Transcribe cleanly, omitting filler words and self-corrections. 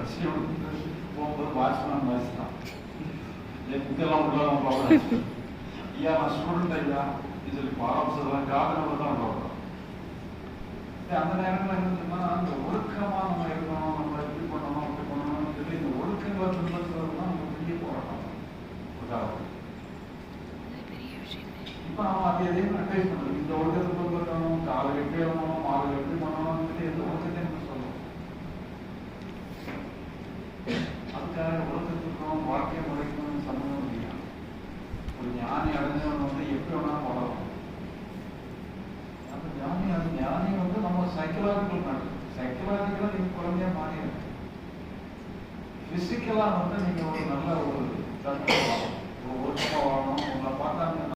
படிச்சு போகும்போது வாட்ச்மேன் வாசித்தான் புக்கெல்லாம் உள்ள போகிறேன் ஐயா நான் ஸ்டூடெண்ட் ஐயா சொல்லி பாரம்பரியெல்லாம் காதல் தான் உள்ள அந்த நேரத்தில் என்ன சொன்னா அந்த ஒழுக்கமா நம்ம இருக்கணும், நம்ம இப்படி பண்ணணும் அப்படி பண்ணணும்னு சொல்லி இந்த ஒழுக்கங்களை பின்பற்றுறதுலாம் நம்ம பெரிய போராட்டம். இப்ப நம்ம அது எதையும் அட்வைஸ் பண்றோம், இந்த ஒழுக்கத்தை பின்பற்றணும், காலை எப்படி எழுதணும், மாலை எப்படி பண்ணணும்னு சொல்லி எந்த ஒழுக்கத்தையும் நம்ம சொல்லணும். அதுக்காக ஒழுக்கத்துக்கும் வாழ்க்கை முறைக்கும் சம்பந்தம் இல்லையா? ஒரு ஞானி அடைஞ்சவன் வந்து எப்படி வேணாலும் வளரும். அந்த ஞானி வந்து நம்ம சைக்கலாஜிக்கல் மேட்டர், சைக்கலாஜிக்கலா நீங்க குழந்தையா மாறிடுங்க. பிசிக்கலா வந்து நீங்க ஒரு நல்ல ஒரு ஒழுக்கமா வாழணும், உங்களை பார்த்தாங்க